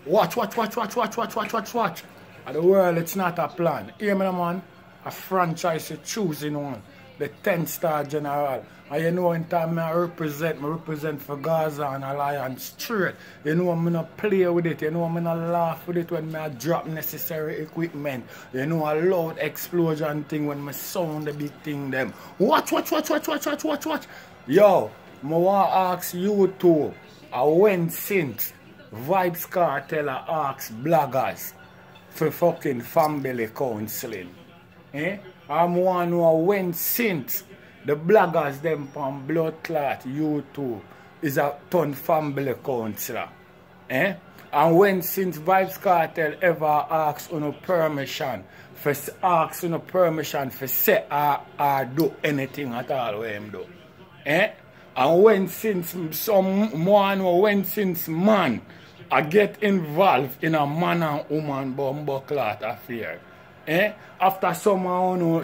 Watch. At the world, it's not a plan. Hear me, man? A franchise is choosing one. The 10-star general. And you know, in time I represent for Gaza and Alliance straight. You know, I'm not play with it. You know, I'm not laugh with it when I drop necessary equipment. You know, a loud explosion thing when I sound the big thing them. Watch. Yo, I want to ask you two. I went since Vybz Kartel ask bloggers for fucking family counseling. I'm one who went since the bloggers them from Blood Clot YouTube is a ton family counselor. And when since Vybz Kartel ever asked on permission for say or do anything at all what him do. And when since someone who went since man I get involved in a man and woman bumbo clot affair. After someone who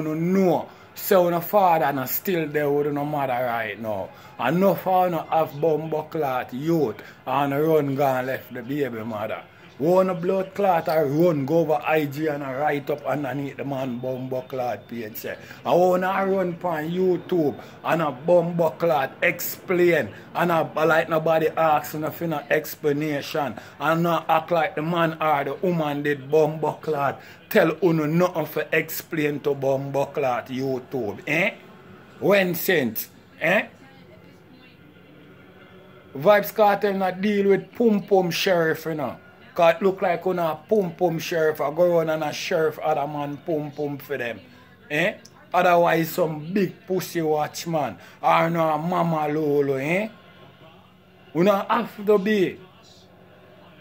know so no father no still there with no mother right now. And no father have bumbo clot youth and run gone left the baby mother. One blood clot I run go over IG and I write up underneath the man bumbo clot page say. I wanna run on YouTube and a bumbo clot explain and I like nobody asks nothing explanation and not act like the man or the woman did bumbo clot. Tell uno nothing for explain to bumbo clot YouTube. When since? Vybz Kartel not deal with pum sheriff, you know. Cause it look like on a pum sheriff, I go run and a sheriff other man pum for them. Otherwise some big pussy watchman or no a mama lolo, We not have to be.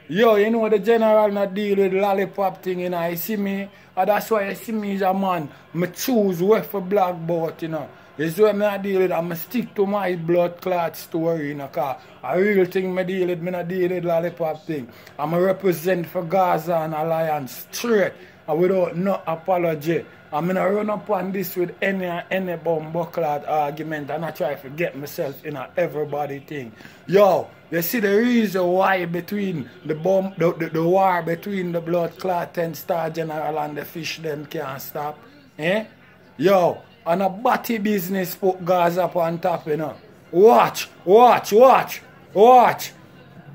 Yo, you know the general not deal with lollipop thing, you know. You see me, and that's why you see me as a man. I choose where for black boat, you know. You see what I deal with, I'm stick to my blood clot story, you know, cause a real thing I deal with, I not deal with lollipop thing. I'm a represent for Gaza and Alliance straight and without no apology. I'm gonna run up on this with any bumbo clot argument and I try to get myself in a everybody thing. Yo, you see the reason why between the war between the blood clot 10-star general and the fish them can't stop? Yo, and a batty business put Gaza up on top, you know. Watch.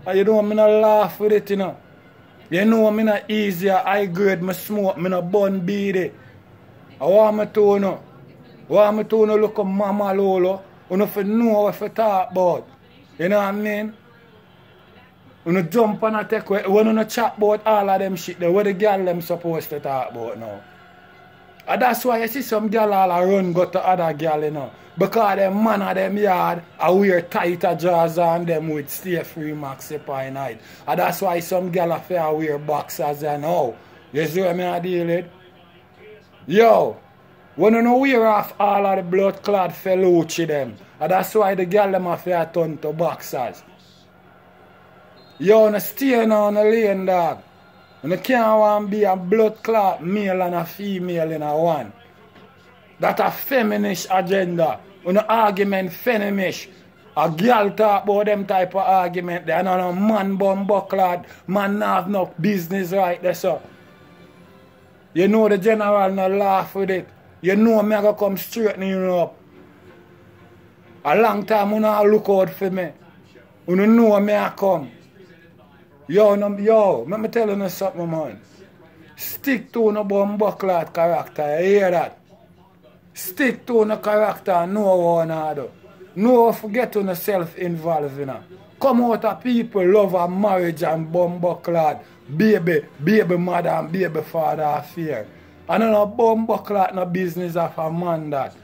And you know I'm not laugh with it, you know. You know I'm not easier, high grade, I smoke, I'm not bun beady. I want me to know. Look at Mama Lolo. You know know what to talk about. You know what I mean? You jump and take away. When you chat about all of them shit, what the girl them supposed to talk about now. And that's why you see some girl all run go to other girl, you know. Because them man of them yard I wear tighter jaws on them with stay free maxi pie night. And that's why some girl affair wear boxers and how. You see what I deal with? Yo, when you know wear off all of the blood clot Felucci them. And that's why the girl them affair turn to boxers. Yo, no stay now on the lane, dog. You can't want to be a blood clot male and a female in a one. That's a feminist agenda. When the argument feminist, a girl talk about them type of argument. They are not a man bumbo clot. Man not have no business right there, so. You know the general not laugh with it. You know me I go come straighten you up. A long time you not look out for me. You know me I come. Yo, let me tell you something, man. Stick to no bumbo clot character, you hear that? Stick to no character and know what you do. No forget to self-involved, you know. Come out of people love a marriage and bumbo clot, baby mother and baby father affair. And no bumbo clot no business of a man that.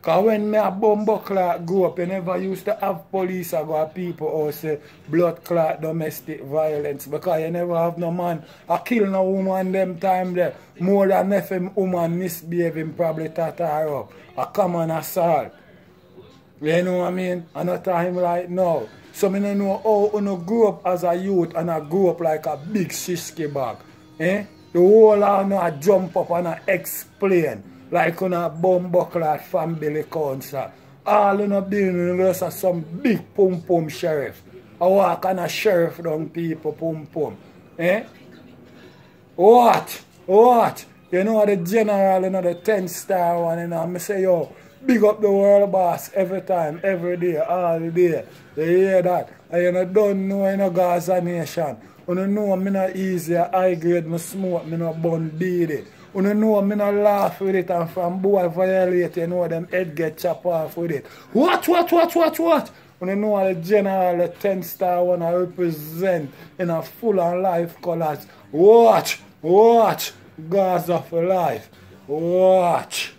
Because when me a bumbo clot grew up, you never used to have police or go people or say blood clot domestic violence. Because you never have no man a kill no woman them time there. More than if a woman misbehaving probably tat her up. A common assault. You know what I mean? And no time right now. So I don't know how you grew up as a youth and I grew up like a big shisky bag. The whole I jump up and I explain. Like on a bumbo clot family council. All you know doing is some big pum sheriff. I walk on a sheriff down people, pum pum. Eh? What? What? You know the general, you know the 10-star one, you know, I say, yo, big up the world boss every time, every day, all day. You hear that? And you don't know in a Gaza nation. You know me not easy, high grade, me smoke, me not bun beady. You know me not laugh with it, and from boy violate, you know them head get chopped off with it. What? You know the general, the 10-star one I represent in a full and life colors. Watch, Gaza for life. Watch.